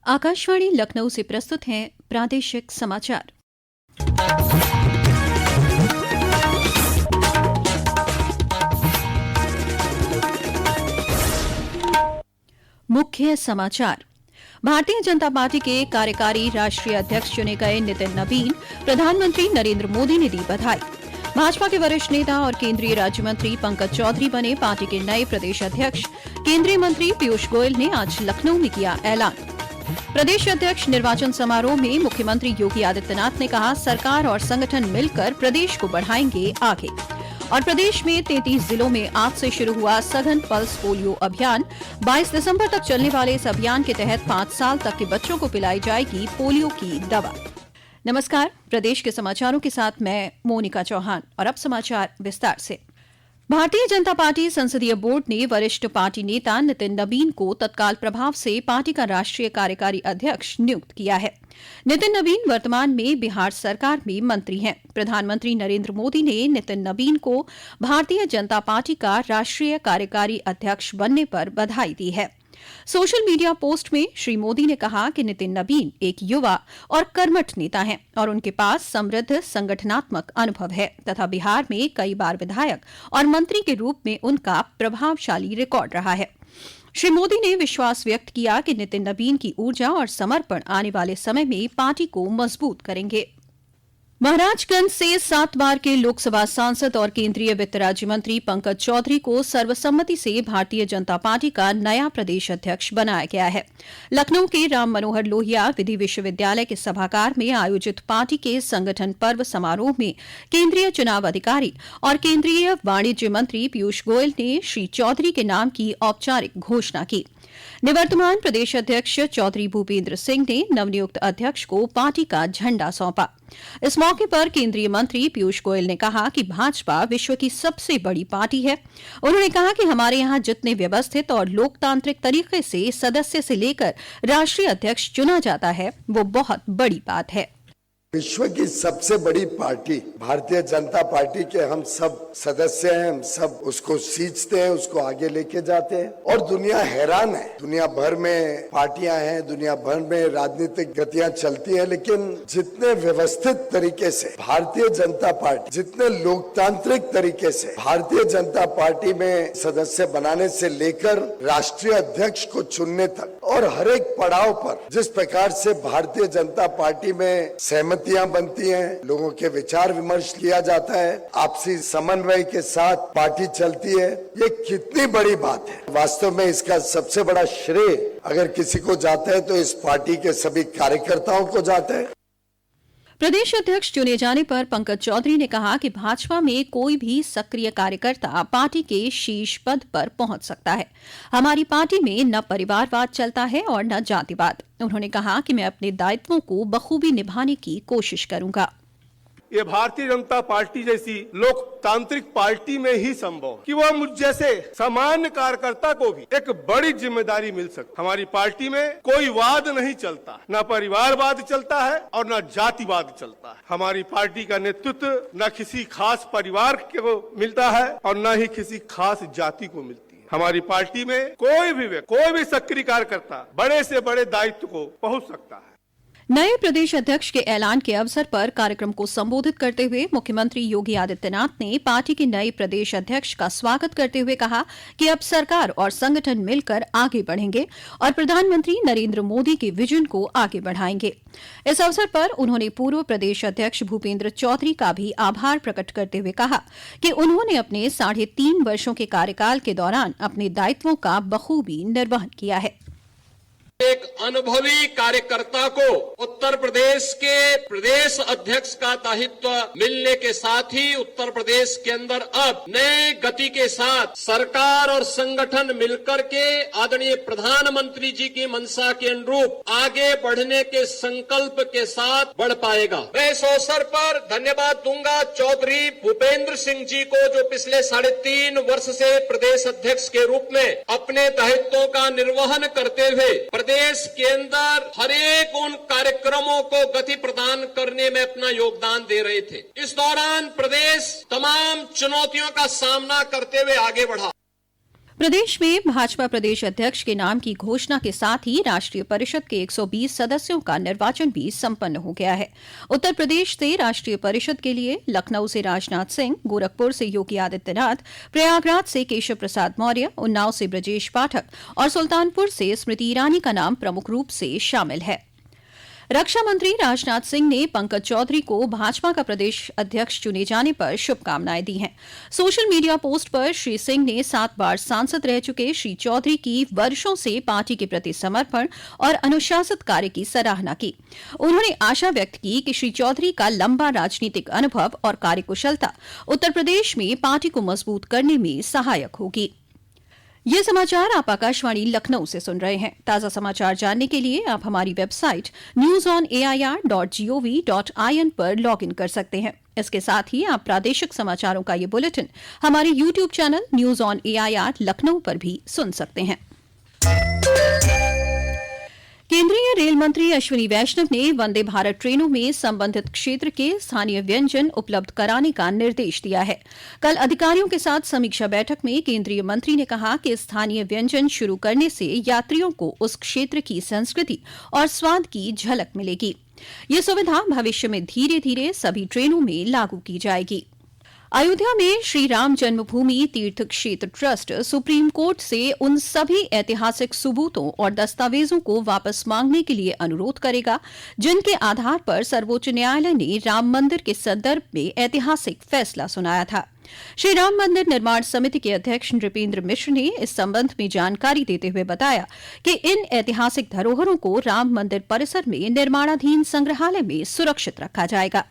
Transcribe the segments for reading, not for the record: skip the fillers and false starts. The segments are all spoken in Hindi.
आकाशवाणी लखनऊ से प्रस्तुत हैं प्रादेशिक समाचार। मुख्य समाचार। भारतीय जनता पार्टी के कार्यकारी राष्ट्रीय अध्यक्ष चुने गए नितिन नबीन प्रधानमंत्री नरेंद्र मोदी ने दी बधाई। भाजपा के वरिष्ठ नेता और केंद्रीय राज्य मंत्री पंकज चौधरी बने पार्टी के नए प्रदेश अध्यक्ष। केंद्रीय मंत्री पीयूष गोयल ने आज लखनऊ में किया ऐलान। प्रदेश अध्यक्ष निर्वाचन समारोह में मुख्यमंत्री योगी आदित्यनाथ ने कहा, सरकार और संगठन मिलकर प्रदेश को बढ़ाएंगे आगे। और प्रदेश में 33 जिलों में आज से शुरू हुआ सघन पल्स पोलियो अभियान। 22 दिसंबर तक चलने वाले इस अभियान के तहत 5 साल तक के बच्चों को पिलाई जाएगी पोलियो की दवा। नमस्कार, प्रदेश के समाचारों के साथ मैं मोनिका चौहान और अब समाचार विस्तार से। भारतीय जनता पार्टी संसदीय बोर्ड ने वरिष्ठ पार्टी नेता नितिन नबीन को तत्काल प्रभाव से पार्टी का राष्ट्रीय कार्यकारी अध्यक्ष नियुक्त किया है। नितिन नबीन वर्तमान में बिहार सरकार में मंत्री हैं। प्रधानमंत्री नरेंद्र मोदी ने नितिन नबीन को भारतीय जनता पार्टी का राष्ट्रीय कार्यकारी अध्यक्ष बनने पर बधाई दी है। सोशल मीडिया पोस्ट में श्री मोदी ने कहा कि नितिन नबीन एक युवा और कर्मठ नेता हैं और उनके पास समृद्ध संगठनात्मक अनुभव है तथा बिहार में कई बार विधायक और मंत्री के रूप में उनका प्रभावशाली रिकॉर्ड रहा है। श्री मोदी ने विश्वास व्यक्त किया कि नितिन नबीन की ऊर्जा और समर्पण आने वाले समय में पार्टी को मजबूत करेंगे। महाराजगंज से 7 बार के लोकसभा सांसद और केंद्रीय वित्त राज्य मंत्री पंकज चौधरी को सर्वसम्मति से भारतीय जनता पार्टी का नया प्रदेश अध्यक्ष बनाया गया है। लखनऊ के राम मनोहर लोहिया विधि विश्वविद्यालय के सभागार में आयोजित पार्टी के संगठन पर्व समारोह में केंद्रीय चुनाव अधिकारी और केंद्रीय वाणिज्य मंत्री पीयूष गोयल ने श्री चौधरी के नाम की औपचारिक घोषणा की। निवर्तमान प्रदेश अध्यक्ष चौधरी भूपेंद्र सिंह ने नवनियुक्त अध्यक्ष को पार्टी का झंडा सौंपा। इस मौके पर केंद्रीय मंत्री पीयूष गोयल ने कहा कि भाजपा विश्व की सबसे बड़ी पार्टी है। उन्होंने कहा कि हमारे यहां जितने व्यवस्थित और लोकतांत्रिक तरीके से सदस्य से लेकर राष्ट्रीय अध्यक्ष चुना जाता है वो बहुत बड़ी बात है। विश्व की सबसे बड़ी पार्टी भारतीय जनता पार्टी के हम सब सदस्य हैं, हम सब उसको सींचते हैं, उसको आगे लेके जाते हैं और दुनिया हैरान है। दुनिया भर में पार्टियां हैं, दुनिया भर में राजनीतिक गतियां चलती हैं, लेकिन जितने व्यवस्थित तरीके से भारतीय जनता पार्टी, जितने लोकतांत्रिक तरीके से भारतीय जनता पार्टी में सदस्य बनाने से लेकर राष्ट्रीय अध्यक्ष को चुनने तक और हर एक पड़ाव पर जिस प्रकार से भारतीय जनता पार्टी में सहमतियां बनती हैं, लोगों के विचार विमर्श किया जाता है, आपसी समन्वय के साथ पार्टी चलती है, ये कितनी बड़ी बात है। वास्तव में इसका सबसे बड़ा श्रेय अगर किसी को जाता है तो इस पार्टी के सभी कार्यकर्ताओं को जाता है। प्रदेश अध्यक्ष चुने जाने पर पंकज चौधरी ने कहा कि भाजपा में कोई भी सक्रिय कार्यकर्ता पार्टी के शीर्ष पद पर पहुंच सकता है। हमारी पार्टी में न परिवारवाद चलता है और न जातिवाद। उन्होंने कहा कि मैं अपने दायित्वों को बखूबी निभाने की कोशिश करूंगा। ये भारतीय जनता पार्टी जैसी लोकतांत्रिक पार्टी में ही संभव कि वह मुझ जैसे सामान्य कार्यकर्ता को भी एक बड़ी जिम्मेदारी मिल सकती। हमारी पार्टी में कोई वाद नहीं चलता, न परिवारवाद चलता है और न जातिवाद चलता है। हमारी पार्टी का नेतृत्व न किसी खास परिवार को मिलता है और न ही किसी खास जाति को मिलती है। हमारी पार्टी में कोई भी सक्रिय कार्यकर्ता बड़े से बड़े दायित्व को पहुंच सकता है। नए प्रदेश अध्यक्ष के ऐलान के अवसर पर कार्यक्रम को संबोधित करते हुए मुख्यमंत्री योगी आदित्यनाथ ने पार्टी के नए प्रदेश अध्यक्ष का स्वागत करते हुए कहा कि अब सरकार और संगठन मिलकर आगे बढ़ेंगे और प्रधानमंत्री नरेंद्र मोदी के विजन को आगे बढ़ाएंगे। इस अवसर पर उन्होंने पूर्व प्रदेश अध्यक्ष भूपेंद्र चौधरी का भी आभार प्रकट करते हुए कहा कि उन्होंने अपने 3.5 वर्षों के कार्यकाल के दौरान अपने दायित्वों का बखूबी निर्वहन किया है। एक अनुभवी कार्यकर्ता को उत्तर प्रदेश के प्रदेश अध्यक्ष का दायित्व मिलने के साथ ही उत्तर प्रदेश के अंदर अब नए गति के साथ सरकार और संगठन मिलकर के आदरणीय प्रधानमंत्री जी की मंशा के अनुरूप आगे बढ़ने के संकल्प के साथ बढ़ पाएगा। मैं इस अवसर पर धन्यवाद दूंगा चौधरी भूपेंद्र सिंह जी को, जो पिछले 3.5 वर्ष से प्रदेश अध्यक्ष के रूप में अपने दायित्वों का निर्वहन करते हुए प्रदेश के अंदर हर एक उन कार्यक्रमों को गति प्रदान करने में अपना योगदान दे रहे थे। इस दौरान प्रदेश तमाम चुनौतियों का सामना करते हुए आगे बढ़ा। प्रदेश में भाजपा प्रदेश अध्यक्ष के नाम की घोषणा के साथ ही राष्ट्रीय परिषद के 120 सदस्यों का निर्वाचन भी संपन्न हो गया है। उत्तर प्रदेश से राष्ट्रीय परिषद के लिए लखनऊ से राजनाथ सिंह, गोरखपुर से योगी आदित्यनाथ, प्रयागराज से केशव प्रसाद मौर्य, उन्नाव से ब्रजेश पाठक और सुल्तानपुर से स्मृति ईरानी का नाम प्रमुख रूप से शामिल है। रक्षा मंत्री राजनाथ सिंह ने पंकज चौधरी को भाजपा का प्रदेश अध्यक्ष चुने जाने पर शुभकामनाएं दी हैं। सोशल मीडिया पोस्ट पर श्री सिंह ने 7 बार सांसद रह चुके श्री चौधरी की वर्षों से पार्टी के प्रति समर्पण और अनुशासित कार्य की सराहना की। उन्होंने आशा व्यक्त की कि श्री चौधरी का लंबा राजनीतिक अनुभव और कार्यकुशलता उत्तर प्रदेश में पार्टी को मजबूत करने में सहायक होगी। ये समाचार आप आकाशवाणी लखनऊ से सुन रहे हैं। ताजा समाचार जानने के लिए आप हमारी वेबसाइट newsonair.gov.in पर लॉगिन कर सकते हैं। इसके साथ ही आप प्रादेशिक समाचारों का ये बुलेटिन हमारे YouTube channel news on AIR Lucknow पर भी सुन सकते हैं। केंद्रीय रेल मंत्री अश्विनी वैष्णव ने वंदे भारत ट्रेनों में संबंधित क्षेत्र के स्थानीय व्यंजन उपलब्ध कराने का निर्देश दिया है। कल अधिकारियों के साथ समीक्षा बैठक में केंद्रीय मंत्री ने कहा कि स्थानीय व्यंजन शुरू करने से यात्रियों को उस क्षेत्र की संस्कृति और स्वाद की झलक मिलेगी। ये सुविधा भविष्य में धीरे धीरे सभी ट्रेनों में लागू की जाएगी। अयोध्या में श्री राम जन्मभूमि तीर्थ क्षेत्र ट्रस्ट सुप्रीम कोर्ट से उन सभी ऐतिहासिक सबूतों और दस्तावेजों को वापस मांगने के लिए अनुरोध करेगा जिनके आधार पर सर्वोच्च न्यायालय ने राम मंदिर के संदर्भ में ऐतिहासिक फैसला सुनाया था। श्री राम मंदिर निर्माण समिति के अध्यक्ष नृपेंद्र मिश्र ने इस संबंध में जानकारी देते हुए बताया कि इन ऐतिहासिक धरोहरों को राम मंदिर परिसर में निर्माणाधीन संग्रहालय में सुरक्षित रखा जाएगा।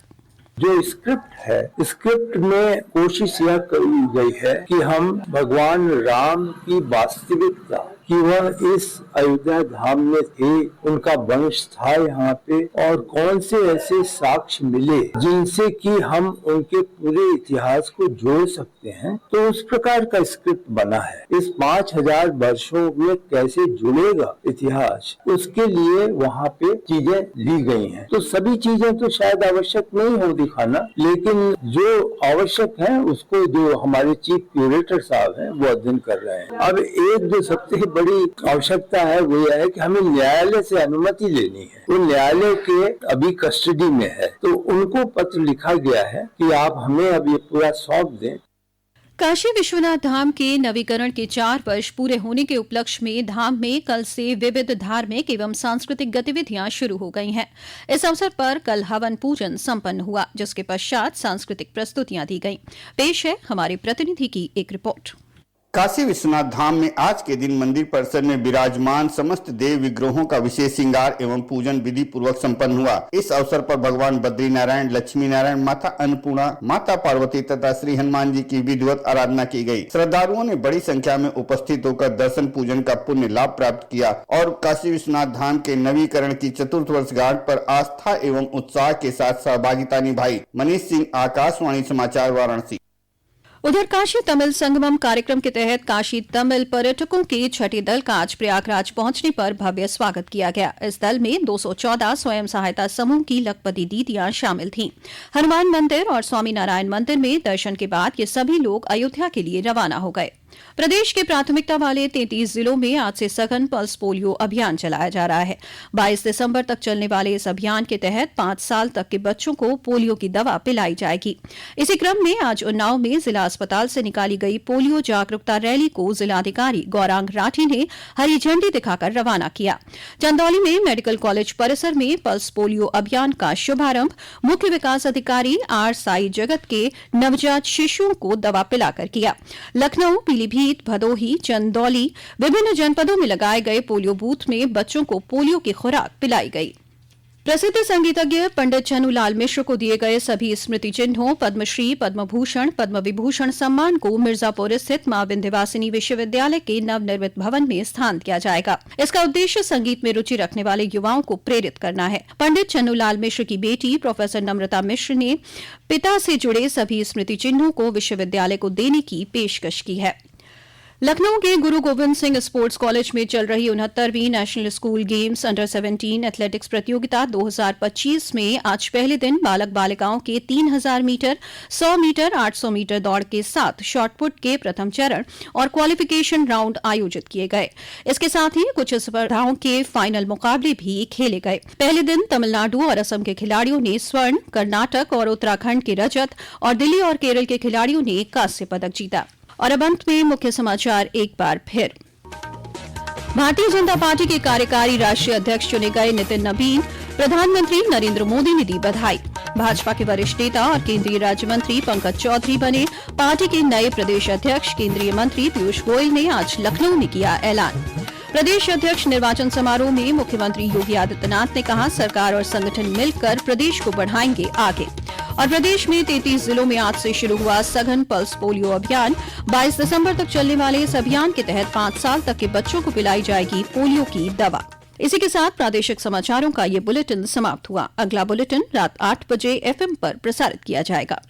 जो स्क्रिप्ट है, स्क्रिप्ट में कोशिश यह करी गई है कि हम भगवान राम की वास्तविकता कि वह इस अयोध्या धाम में थे, उनका वंश था यहाँ पे, और कौन से ऐसे साक्ष्य मिले जिनसे कि हम उनके पूरे इतिहास को जोड़ सकते हैं। तो उस प्रकार का स्क्रिप्ट बना है। इस 5000 वर्षों में कैसे जुड़ेगा इतिहास, उसके लिए वहाँ पे चीजें ली गई हैं। तो सभी चीजें तो शायद आवश्यक नहीं हो दिखाना, लेकिन जो आवश्यक है उसको जो हमारे चीफ क्यूरेटर साहब हैं वो अध्ययन कर रहे हैं। अब एक जो सबसे बड़ी आवश्यकता है वो यह है कि हमें न्यायालय से अनुमति लेनी है। वो न्यायालय के अभी कस्टडी में है, तो उनको पत्र लिखा गया है कि आप हमें अब ये पूरा सौंप दें। काशी विश्वनाथ धाम के नवीकरण के 4 वर्ष पूरे होने के उपलक्ष्य में धाम में कल से विविध धार्मिक एवं सांस्कृतिक गतिविधियां शुरू हो गई हैं। इस अवसर पर कल हवन पूजन संपन्न हुआ, जिसके पश्चात सांस्कृतिक प्रस्तुतियां दी गईं। पेश है हमारे प्रतिनिधि की एक रिपोर्ट। काशी विश्वनाथ धाम में आज के दिन मंदिर परिसर में विराजमान समस्त देव विग्रहों का विशेष श्रृंगार एवं पूजन विधि पूर्वक संपन्न हुआ। इस अवसर पर भगवान बद्री नारायण, लक्ष्मी नारायण, माता अन्नपूर्णा, माता पार्वती तथा श्री हनुमान जी की विधिवत आराधना की गई। श्रद्धालुओं ने बड़ी संख्या में उपस्थित होकर दर्शन पूजन का पुण्य लाभ प्राप्त किया और काशी विश्वनाथ धाम के नवीकरण की 4th वर्षगांठ पर आस्था एवं उत्साह के साथ सहभागिता निभाई। मनीष सिंह, आकाशवाणी समाचार, वाराणसी। उधर काशी तमिल संगमम कार्यक्रम के तहत काशी तमिल पर्यटकों के छठे दल का आज प्रयागराज पहुंचने पर भव्य स्वागत किया गया। इस दल में 214 स्वयं सहायता समूह की लखपति दीदियां शामिल थीं। हनुमान मंदिर और स्वामी नारायण मंदिर में दर्शन के बाद ये सभी लोग अयोध्या के लिए रवाना हो गए। प्रदेश के प्राथमिकता वाले 33 जिलों में आज से सघन पल्स पोलियो अभियान चलाया जा रहा है। 22 दिसंबर तक चलने वाले इस अभियान के तहत 5 साल तक के बच्चों को पोलियो की दवा पिलाई जाएगी। इसी क्रम में आज उन्नाव में जिला अस्पताल से निकाली गई पोलियो जागरूकता रैली को जिलाधिकारी गौरांग राठी ने हरी झंडी दिखाकर रवाना किया। चंदौली में मेडिकल कॉलेज परिसर में पल्स पोलियो अभियान का शुभारंभ मुख्य विकास अधिकारी आर साई जगत के नवजात शिशुओं को दवा पिलाकर किया। लखनऊ, पीलीभीत, भदोही, चंदौली विभिन्न जनपदों में लगाए गए पोलियो बूथ में बच्चों को पोलियो की खुराक पिलाई गई। प्रसिद्ध संगीतज्ञ पंडित छन्नूलाल मिश्र को दिए गए सभी स्मृति चिन्हों, पद्मश्री, पद्मभूषण, पद्म विभूषण सम्मान को मिर्जापुर स्थित मां विंध्यवासिनी विश्वविद्यालय के नवनिर्मित भवन में स्थान दिया जाएगा। इसका उद्देश्य संगीत में रुचि रखने वाले युवाओं को प्रेरित करना है। पंडित छन्नूलाल मिश्र की बेटी प्रोफेसर नम्रता मिश्र ने पिता से जुड़े सभी स्मृति चिन्हों को विश्वविद्यालय को देने की पेशकश की है। लखनऊ के गुरु गोविंद सिंह स्पोर्ट्स कॉलेज में चल रही 69वीं national school games under 17 athletics प्रतियोगिता 2025 में आज पहले दिन बालक बालिकाओं के 3000 मीटर, 100 मीटर, 800 मीटर दौड़ के साथ शॉटपुट के प्रथम चरण और क्वालिफिकेशन राउंड आयोजित किए गए। इसके साथ ही कुछ स्पर्धाओं के फाइनल मुकाबले भी खेले गए। पहले दिन तमिलनाडु और असम के खिलाड़ियों ने स्वर्ण, कर्नाटक और उत्तराखंड के रजत और दिल्ली और केरल के खिलाड़ियों ने कांस्य पदक जीता। और अब अंत में मुख्य समाचार एक बार फिर। भारतीय जनता पार्टी के कार्यकारी राष्ट्रीय अध्यक्ष चुने गए नितिन नबीन प्रधानमंत्री नरेंद्र मोदी ने दी बधाई। भाजपा के वरिष्ठ नेता और केंद्रीय राज्य मंत्री पंकज चौधरी बने पार्टी के नए प्रदेश अध्यक्ष। केंद्रीय मंत्री पीयूष गोयल ने आज लखनऊ में किया ऐलान। प्रदेश अध्यक्ष निर्वाचन समारोह में मुख्यमंत्री योगी आदित्यनाथ ने कहा, सरकार और संगठन मिलकर प्रदेश को बढ़ाएंगे आगे। और प्रदेश में 33 जिलों में आज से शुरू हुआ सघन पल्स पोलियो अभियान। 22 दिसंबर तक चलने वाले इस अभियान के तहत 5 साल तक के बच्चों को पिलाई जाएगी पोलियो की दवा। इसी के साथ प्रादेशिक समाचारों का ये बुलेटिन समाप्त हुआ। अगला बुलेटिन रात 8 बजे FM पर प्रसारित किया जाएगा।